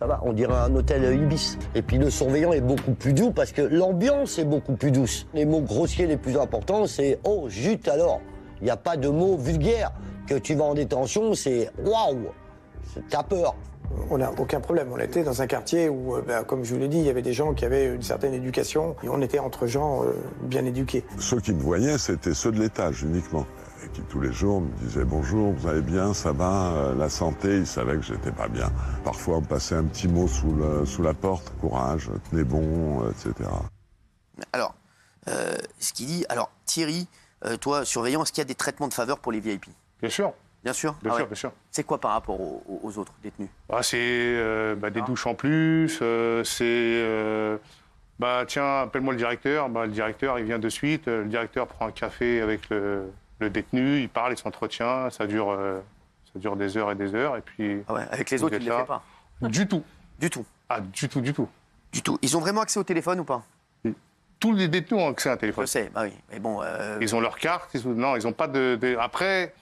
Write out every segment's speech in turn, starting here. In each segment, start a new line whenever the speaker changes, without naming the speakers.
Ça va, on dirait un hôtel Ibis. Et puis le surveillant est beaucoup plus doux parce que l'ambiance est beaucoup plus douce. Les mots grossiers les plus importants, c'est « Oh, zut alors !» Il n'y a pas de mots vulgaires. Que tu vas en détention, c'est « Waouh !» T'as peur.
On n'a aucun problème. On était dans un quartier où, comme je vous l'ai dit, il y avait des gens qui avaient une certaine éducation et on était entre gens bien éduqués.
Ceux qui me voyaient, c'était ceux de l'étage uniquement. Et qui tous les jours me disaient bonjour, vous allez bien, ça va, la santé, ils savaient que j'étais pas bien. Parfois on me passait un petit mot sous la porte, courage, tenez bon, etc.
Alors, ce qu'il dit, alors Thierry, toi surveillant, est-ce qu'il y a des traitements de faveur pour les VIP?
Bien sûr.
Bien sûr.
Bien sûr, bien sûr.
C'est quoi par rapport aux autres détenus?
C'est des douches en plus, tiens, appelle-moi le directeur. Le directeur, il vient de suite. Le directeur prend un café avec le détenu, il parle, il s'entretient, ça dure des heures et des heures. Et puis,
avec les autres, il ne les fait pas?
Du tout.
Du tout?
Ah, du tout, du tout.
Du tout. Ils ont vraiment accès au téléphone ou pas?
Tous les détenus ont accès à un téléphone.
Je sais, bah oui. Mais bon,
Ils ont leur carte, non, ils n'ont pas de... Après,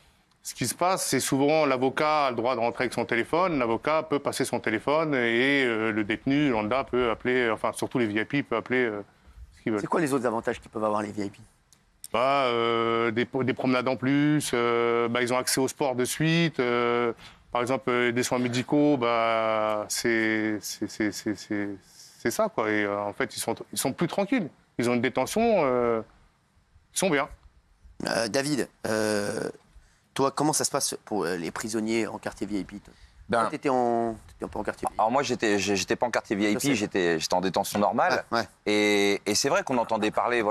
ce qui se passe, c'est souvent l'avocat a le droit de rentrer avec son téléphone, l'avocat peut passer son téléphone et le détenu, lambda, peut appeler, enfin surtout les VIP, peut appeler ce qu'ils veulent.
C'est quoi les autres avantages qu'ils peuvent avoir les VIP?
Des promenades en plus, ils ont accès au sport de suite, par exemple des soins médicaux, c'est ça quoi. Et en fait ils sont plus tranquilles, ils ont une détention, ils sont bien.
David, toi comment ça se passe pour les prisonniers en quartier VIP? Toi, t'étais un peu en quartier VIP.
Alors moi, j'étais pas en quartier VIP, j'étais en détention normale.
Ouais.
Et c'est vrai qu'on entendait parler,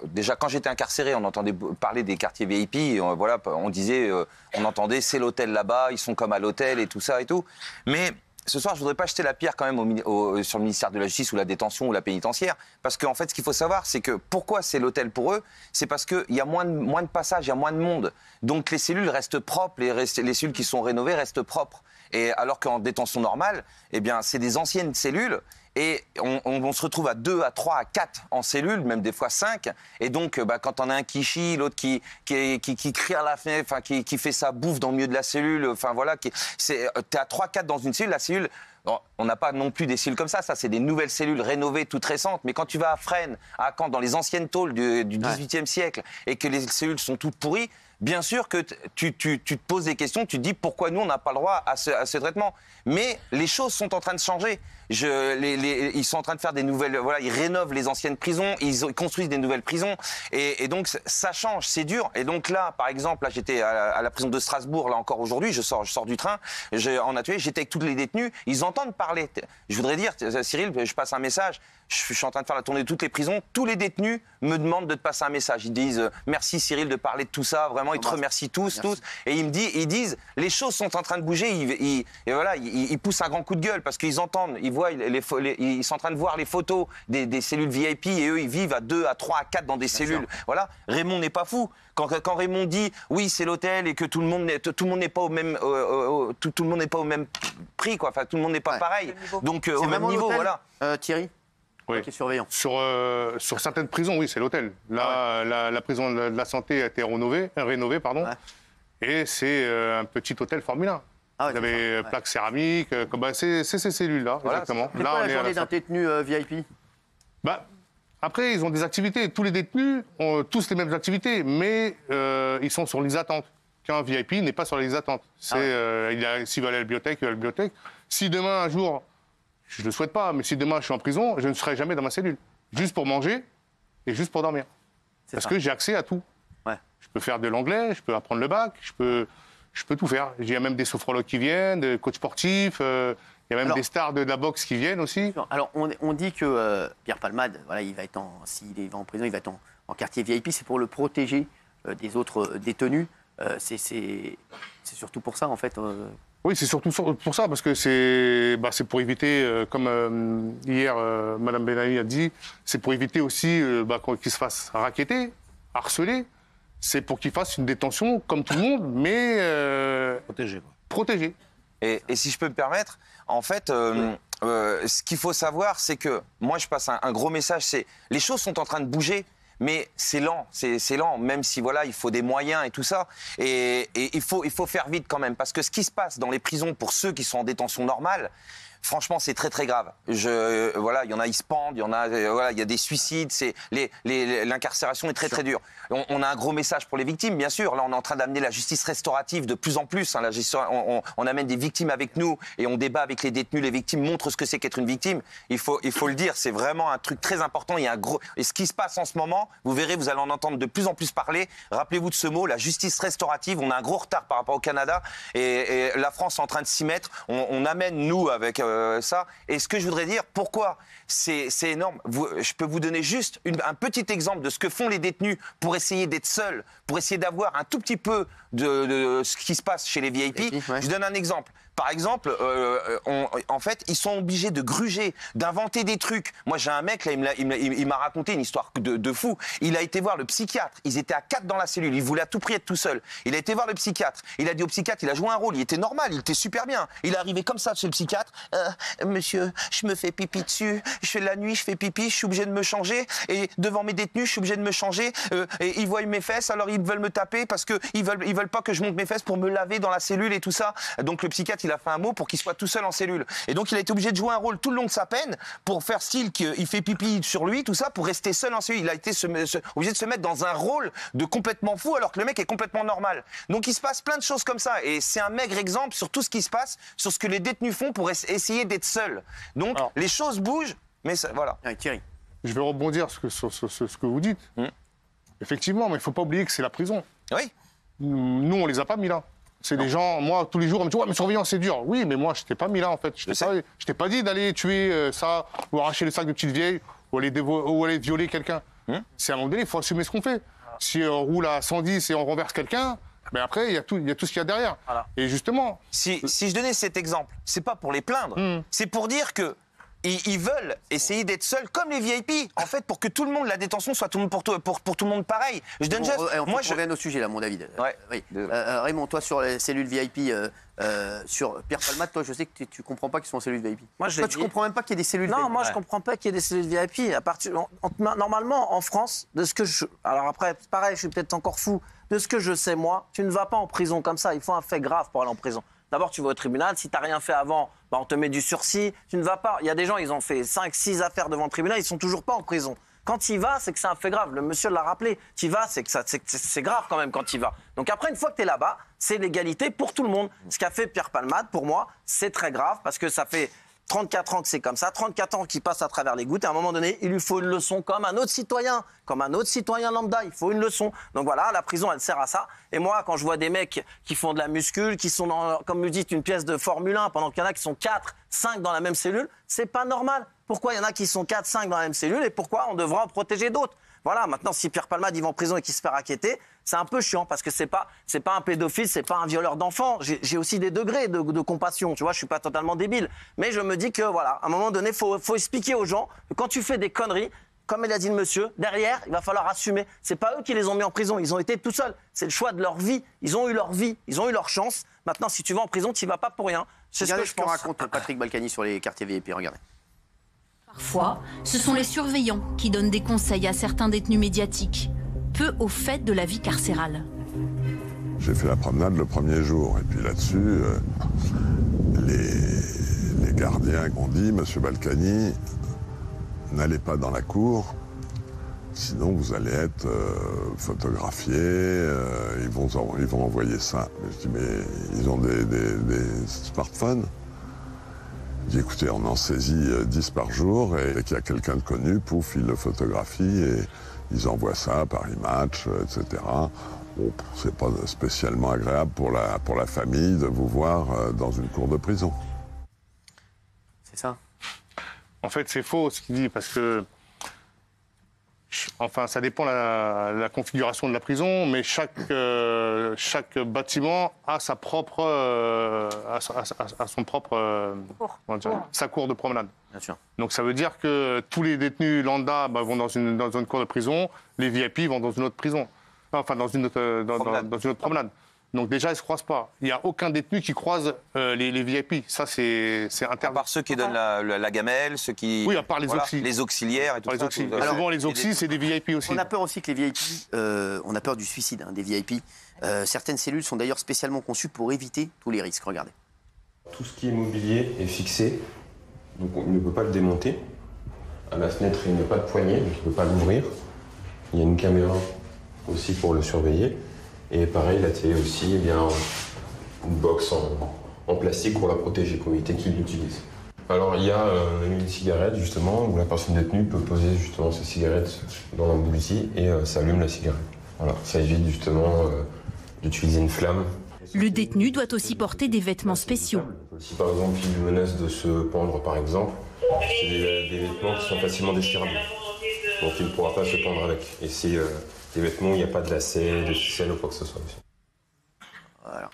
déjà quand j'étais incarcéré, on entendait parler des quartiers VIP. On disait, on entendait, c'est l'hôtel là-bas, ils sont comme à l'hôtel et tout ça et tout. Mais ce soir, je voudrais pas jeter la pierre quand même sur le ministère de la Justice ou la détention ou la pénitentiaire. Parce qu'en fait, ce qu'il faut savoir, c'est que pourquoi c'est l'hôtel pour eux, c'est parce qu'il y a moins de passages, il y a moins de monde. Donc les cellules restent propres, les cellules qui sont rénovées restent propres. Et alors qu'en détention normale, c'est des anciennes cellules et on se retrouve à 2, à 3, à 4 en cellule, même des fois 5. Et donc, quand on a un qui chie, l'autre qui crie à la fenêtre, qui fait sa bouffe dans le milieu de la cellule, t'es à 3, 4 dans une cellule, la cellule... On n'a pas non plus des cellules comme ça, c'est des nouvelles cellules rénovées, toutes récentes. Mais quand tu vas à Fresnes, à Caen, dans les anciennes tôles du XVIIIe siècle, et que les cellules sont toutes pourries, bien sûr que tu te poses des questions, tu te dis pourquoi nous on n'a pas le droit à ce traitement. Mais les choses sont en train de changer. Ils sont en train de faire des nouvelles... ils rénovent les anciennes prisons, ils construisent des nouvelles prisons. Et donc ça change, c'est dur. Et donc là, par exemple, j'étais à la prison de Strasbourg, là encore aujourd'hui, je sors du train, en atelier, j'étais avec tous les détenus, ils entendent parler. Je voudrais dire, Cyril, je passe un message, je suis en train de faire la tournée de toutes les prisons, tous les détenus me demandent de te passer un message. Ils disent merci Cyril de parler de tout ça, vraiment, ils te remercient tous. Et ils disent, les choses sont en train de bouger, ils poussent un grand coup de gueule parce qu'ils entendent, ils voient, ils sont en train de voir les photos des cellules VIP et eux, ils vivent à 2, à 3, à 4 dans des cellules. Voilà, Raymond n'est pas fou. Quand Raymond dit oui c'est l'hôtel et que tout le monde n'est pas au même tout le monde n'est pas au même prix quoi. Enfin tout le monde n'est pas pareil. Donc au même niveau voilà.
Thierry.
Oui.
Qui est surveillant.
Sur certaines prisons, oui, c'est l'hôtel. Là, la prison de la santé a été rénovée, et c'est un petit hôtel Formule 1. Vous avez plaques céramiques, c'est ces cellules-là, exactement.
C'est quoi la journée d'un détenu VIP?
Après, ils ont des activités. Tous les détenus ont tous les mêmes activités, mais ils sont sur les attentes. Qu'un VIP n'est pas sur les attentes. S'il va aller à la bibliothèque, il va à la bibliothèque. Si demain, un jour... Je ne le souhaite pas, mais si demain je suis en prison, je ne serai jamais dans ma cellule. Juste pour manger et juste pour dormir. Parce que j'ai accès à tout.
Ouais.
Je peux faire de l'anglais, je peux apprendre le bac, je peux tout faire. Il y a même des sophrologues qui viennent, des coachs sportifs, il y a même des stars de la boxe qui viennent aussi.
Alors on dit que Pierre Palmade, s'il va en prison, il va être en quartier VIP, c'est pour le protéger des autres détenus. C'est surtout pour ça en fait.
Oui, c'est surtout pour ça, parce que c'est pour éviter, comme hier Mme Benali a dit, c'est pour éviter aussi qu'il se fasse racketter, harceler. C'est pour qu'il fasse une détention comme tout le monde, mais protégé.
Et si je peux me permettre, en fait, ce qu'il faut savoir, c'est que moi je passe un gros message, c'est les choses sont en train de bouger. Mais c'est lent, même si il faut des moyens et tout ça. Et il faut faire vite quand même, parce que ce qui se passe dans les prisons pour ceux qui sont en détention normale, franchement, c'est très très grave. Voilà, il y en a, ils se pendent, il y en a, voilà, il y a des suicides. L'incarcération est très très dure. On a un gros message pour les victimes, bien sûr. Là, on est en train d'amener la justice restaurative de plus en plus. Hein, on amène des victimes avec nous et on débat avec les détenus. Les victimes montrent ce que c'est qu'être une victime. Il faut le dire, c'est vraiment un truc très important. Il y a un gros... Et ce qui se passe en ce moment, vous verrez, vous allez en entendre de plus en plus parler. Rappelez-vous de ce mot, la justice restaurative. On a un gros retard par rapport au Canada et la France est en train de s'y mettre. On amène, nous, avec ça. Et ce que je voudrais dire, pourquoi c'est énorme. Je peux vous donner juste un petit exemple de ce que font les détenus pour essayer d'être seuls, pour essayer d'avoir un tout petit peu de ce qui se passe chez les VIP. Je donne un exemple. Par exemple, en fait, ils sont obligés de gruger, d'inventer des trucs. Moi, j'ai un mec, là, il m'a raconté une histoire de fou. Il a été voir le psychiatre. Ils étaient à 4 dans la cellule. Il voulait à tout prix être tout seul. Il a été voir le psychiatre. Il a dit au psychiatre, il a joué un rôle. Il était normal, il était super bien. Il est arrivé comme ça chez le psychiatre. Monsieur, je me fais pipi dessus. Je fais la nuit, je fais pipi. Je suis obligé de me changer. Et devant mes détenus, je suis obligé de me changer. Et ils voient mes fesses, alors ils veulent me taper parce qu'ils veulent pas que je monte mes fesses pour me laver dans la cellule et tout ça. Donc le psychiatre, il a fait un mot pour qu'il soit tout seul en cellule. Et donc il a été obligé de jouer un rôle tout le long de sa peine pour faire style qu'il fait pipi sur lui, tout ça, pour rester seul en cellule. Il a été obligé de se mettre dans un rôle de complètement fou alors que le mec est complètement normal. Donc il se passe plein de choses comme ça. Et c'est un maigre exemple sur tout ce qui se passe, sur ce que les détenus font pour essayer d'être seuls. Donc les choses bougent, mais ça, voilà.
Thierry.
Je vais rebondir sur ce que vous dites. Effectivement, mais il ne faut pas oublier que c'est la prison.
Oui.
Nous, on ne les a pas mis là. C'est des gens, moi, tous les jours, on me dit « Ouais, mais surveillant, c'est dur. » Oui, mais moi, je t'ai pas mis là, en fait. Je t'ai pas dit d'aller tuer ça, ou arracher le sac de petites vieilles, ou aller violer quelqu'un. C'est à un moment donné, il faut assumer ce qu'on fait. Si on roule à 110 et on renverse quelqu'un, mais après, il y a tout ce qu'il y a derrière. Voilà. Et justement...
Si je donnais cet exemple, c'est pas pour les plaindre. C'est pour dire que ils veulent essayer d'être seuls comme les VIP, en fait, pour que tout le monde, la détention soit pour tout le monde pareil. Je donne juste...
Moi, je reviens au sujet, là, mon David.
Ouais.
Oui. Raymond, toi, sur les cellules VIP, sur Pierre Palmade, toi, je sais que tu comprends pas qu'ils sont en cellules VIP.
Moi,
tu comprends même pas qu'il y ait des cellules
VIP. Non,
VIP.
moi, je comprends pas qu'il y ait des cellules VIP. Normalement, en France, de ce que alors après, pareil, je suis peut-être encore fou. De ce que je sais, moi, tu ne vas pas en prison comme ça. Il faut un fait grave pour aller en prison. D'abord, tu vas au tribunal. Si tu n'as rien fait avant, on te met du sursis. Tu ne vas pas. Il y a des gens, ils ont fait 5, 6 affaires devant le tribunal, ils ne sont toujours pas en prison. Quand tu y vas, c'est que c'est un fait grave. Le monsieur l'a rappelé. Tu y vas, c'est que c'est grave quand même quand tu y vas. Donc après, une fois que tu es là-bas, c'est l'égalité pour tout le monde. Ce qu'a fait Pierre Palmade, pour moi, c'est très grave parce que ça fait 34 ans que c'est comme ça, 34 ans qu'il passe à travers les gouttes. Et à un moment donné, il lui faut une leçon comme un autre citoyen lambda. Il faut une leçon. Donc voilà, la prison, elle sert à ça. Et moi, quand je vois des mecs qui font de la muscule, qui sont dans, comme vous dites, une pièce de Formule 1, pendant qu'il y en a qui sont 4, 5 dans la même cellule, c'est pas normal. Pourquoi il y en a qui sont 4, 5 dans la même cellule et pourquoi on devra en protéger d'autres? Voilà, maintenant, si Pierre Palmade, il va en prison et qu'il se fait racketter, c'est un peu chiant parce que c'est pas un pédophile, c'est pas un violeur d'enfants. J'ai aussi des degrés de compassion, tu vois, je suis pas totalement débile. Mais je me dis que, voilà, à un moment donné, faut expliquer aux gens que quand tu fais des conneries, comme il a dit le monsieur, derrière, il va falloir assumer. C'est pas eux qui les ont mis en prison, ils ont été tout seuls. C'est le choix de leur vie. Ils ont eu leur vie, ils ont eu leur chance. Maintenant, si tu vas en prison, tu y vas pas pour rien. C'est ce que je pense.
Raconte Patrick Balkany sur les quartiers VIP, regardez.
Parfois, ce sont les surveillants qui donnent des conseils à certains détenus médiatiques, peu au fait de la vie carcérale.
J'ai fait la promenade le premier jour, et puis là-dessus, les gardiens ont dit « Monsieur Balkany, n'allez pas dans la cour, sinon vous allez être photographié, ils vont envoyer ça. » Je dis « Mais ils ont des smartphones ?» Je dis, écoutez, on en saisit 10 par jour et dès qu'il y a quelqu'un de connu, pouf, ils le photographient et ils envoient ça par Paris-Match, etc. Bon, c'est pas spécialement agréable pour la famille de vous voir dans une cour de prison.
C'est ça.
En fait, c'est faux ce qu'il dit parce que... Enfin, ça dépend de la configuration de la prison, mais chaque bâtiment a sa propre, sa cour de promenade.
Bien sûr.
Donc ça veut dire que tous les détenus lambda vont dans une cour de prison, les VIP vont dans une autre prison, enfin dans une autre promenade. Donc déjà, ils ne se croisent pas. Il n'y a aucun détenu qui croise les VIP. Ça, c'est interdit.
À part ceux qui donnent la gamelle, ceux qui...
Oui, à part les
les auxiliaires et tout ça.
Alors, souvent, les auxiliaires, c'est des VIP aussi.
On a peur aussi que les VIP... on a peur du suicide des VIP. Certaines cellules sont d'ailleurs spécialement conçues pour éviter tous les risques. Regardez.
Tout ce qui est mobilier est fixé donc il ne peut pas le démonter. À la fenêtre, il n'y a pas de poignée, donc il ne peut pas l'ouvrir. Il y a une caméra aussi pour le surveiller. Et pareil, la télé aussi, il y a une box en plastique pour la protéger, pour éviter qu'il l'utilise. Alors il y a une cigarette justement, où la personne détenue peut poser justement sa cigarette dans l'embouti et ça allume la cigarette. Voilà, ça évite justement d'utiliser une flamme.
Le détenu doit aussi porter des vêtements spéciaux.
Si par exemple il lui menace de se pendre par exemple, c'est des vêtements qui sont facilement déchirables. Donc il ne pourra pas se pendre avec. Et c'est des vêtements où il n'y a pas de lacets, de ficelle ou quoi que ce soit.
Voilà.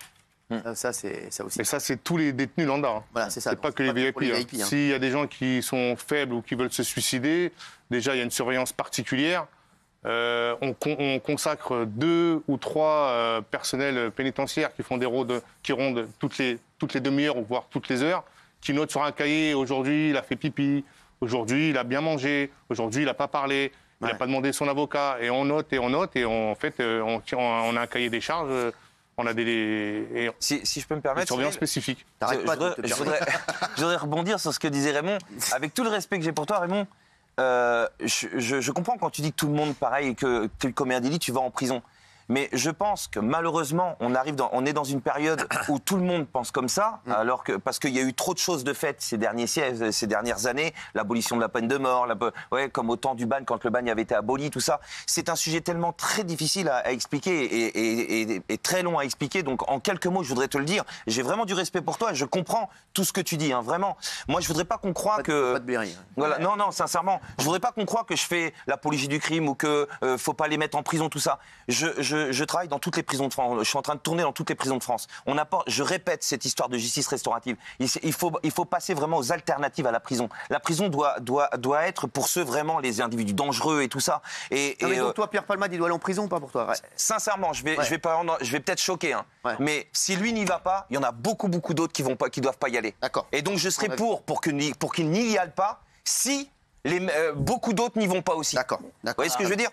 Ça, c'est ça aussi.
Et ça, c'est tous les détenus lambda. Hein.
Voilà, c'est ça.
C'est pas que les VIP.
Hein.
S'il y a des gens qui sont faibles ou qui veulent se suicider, déjà, il y a une surveillance particulière. On consacre 2 ou 3 personnels pénitentiaires qui font des rôdes, qui rondent toutes les demi-heures ou voire toutes les heures, qui notent sur un cahier, aujourd'hui, il a fait pipi, aujourd'hui, il a bien mangé, aujourd'hui, il n'a pas parlé, il n'a pas demandé son avocat. Et on note, et en fait, on a un cahier des charges. On a
si je peux me permettre,
surveillance spécifique.
Je voudrais rebondir sur ce que disait Raymond. Avec tout le respect que j'ai pour toi, Raymond, je comprends quand tu dis que tout le monde, pareil, que tu commets un délit, tu vas en prison. Mais je pense que malheureusement, on est dans une période où tout le monde pense comme ça, alors que parce qu'il y a eu trop de choses de faites ces dernières années, l'abolition de la peine de mort, comme au temps du bagne quand le bagne avait été aboli, tout ça. C'est un sujet tellement très difficile à expliquer et très long à expliquer. Donc en quelques mots, je voudrais te le dire. J'ai vraiment du respect pour toi et je comprends tout ce que tu dis, hein, vraiment. Moi, je voudrais pas qu'on croie que
pas de berry, hein.
Voilà, non, sincèrement, je voudrais pas qu'on croie que je fais l'apologie du crime ou que faut pas les mettre en prison, tout ça. Je travaille dans toutes les prisons de France. Je suis en train de tourner dans toutes les prisons de France. Je répète cette histoire de justice restaurative. Il faut passer vraiment aux alternatives à la prison. La prison doit être pour ceux vraiment les individus dangereux et tout ça.
Mais donc toi, Pierre Palmade, il doit aller en prison ou pas pour toi?
Sincèrement, je vais peut-être choquer, hein. Mais si lui n'y va pas, il y en a beaucoup d'autres qui doivent pas y aller.
D'accord.
Et donc je serai pour qu'il n'y aille pas si beaucoup d'autres n'y vont pas aussi.
D'accord.
Vous voyez ce que je veux dire?